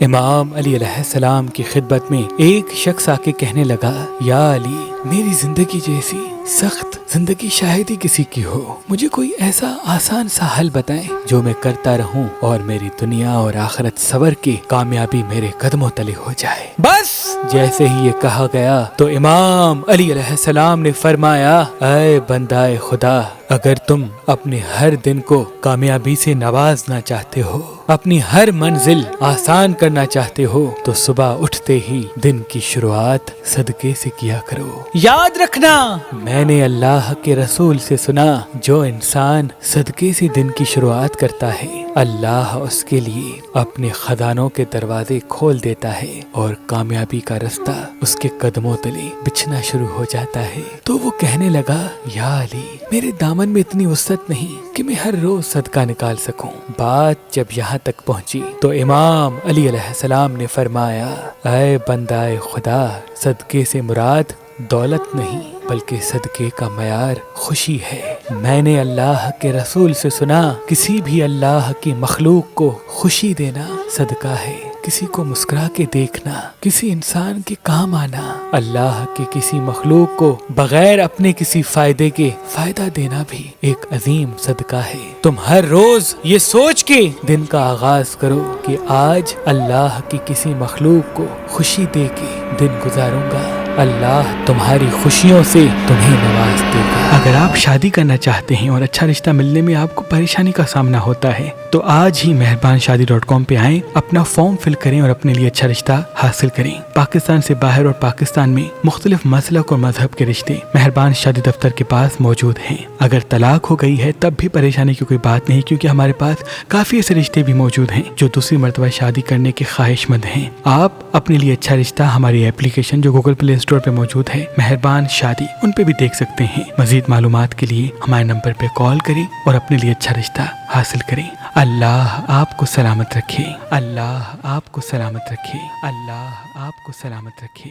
امام علی علیہ السلام کی خدمت میں ایک شخص آ کے کہنے لگا، یا علی، میری زندگی جیسی سخت زندگی شاید ہی کسی کی ہو، مجھے کوئی ایسا آسان سا حل بتائیں جو میں کرتا رہوں اور میری دنیا اور آخرت سور کے کامیابی میرے قدموں تلے ہو جائے۔ بس جیسے ہی یہ کہا گیا تو امام علی علیہ السلام نے فرمایا، اے بندہ خدا، اگر تم اپنے ہر دن کو کامیابی سے نوازنا چاہتے ہو، اپنی ہر منزل آسان کرنا چاہتے ہو، تو صبح اٹھتے ہی دن کی شروعات صدقے سے کیا کرو۔ یاد رکھنا، میں نے اللہ کے رسول سے سنا، جو انسان صدقے سے دن کی شروعات کرتا ہے، اللہ اس کے لیے اپنے خزانوں کے دروازے کھول دیتا ہے اور کامیابی کا رستہ اس کے قدموں تلے بچھنا شروع ہو جاتا ہے۔ تو وہ کہنے لگا، یا علی، میرے دامن میں اتنی وسعت نہیں کہ میں ہر روز صدقہ نکال سکوں۔ بات جب یہاں تک پہنچی تو امام علی علیہ السلام نے فرمایا، اے بندہ خدا، صدقے سے مراد دولت نہیں بلکہ صدقے کا معیار خوشی ہے۔ میں نے اللہ کے رسول سے سنا، کسی بھی اللہ کی مخلوق کو خوشی دینا صدقہ ہے۔ کسی کو مسکرا کے دیکھنا، کسی انسان کے کام آنا، اللہ کی کسی مخلوق کو بغیر اپنے کسی فائدے کے فائدہ دینا بھی ایک عظیم صدقہ ہے۔ تم ہر روز یہ سوچ کے دن کا آغاز کرو کہ آج اللہ کی کسی مخلوق کو خوشی دے کے دن گزاروں گا، اللہ تمہاری خوشیوں سے تمہیں نواز دے گا۔ اگر آپ شادی کرنا چاہتے ہیں اور اچھا رشتہ ملنے میں آپ کو پریشانی کا سامنا ہوتا ہے تو آج ہی مہربانشادی.com پہ آئیں، اپنا فارم فل کریں اور اپنے لیے اچھا رشتہ حاصل کریں۔ پاکستان سے باہر اور پاکستان میں مختلف مسلک اور مذہب کے رشتے مہربان شادی دفتر کے پاس موجود ہیں۔ اگر طلاق ہو گئی ہے تب بھی پریشانی کی کوئی بات نہیں، کیونکہ ہمارے پاس کافی ایسے رشتے بھی موجود ہیں جو دوسری مرتبہ شادی کرنے کے خواہش مند ہیں۔ آپ اپنے لیے اچھا رشتہ ہماری اپلیکیشن جو گوگل پلے اسٹور پہ موجود ہے، مہربان شادی، ان پہ بھی دیکھ سکتے ہیں۔ مزید معلومات کے لیے ہمارے نمبر پہ کال کریں اور اپنے لیے اچھا رشتہ حاصل کریں۔ اللہ آپ کو سلامت رکھے، اللہ آپ کو سلامت رکھے، اللہ آپ کو سلامت رکھے۔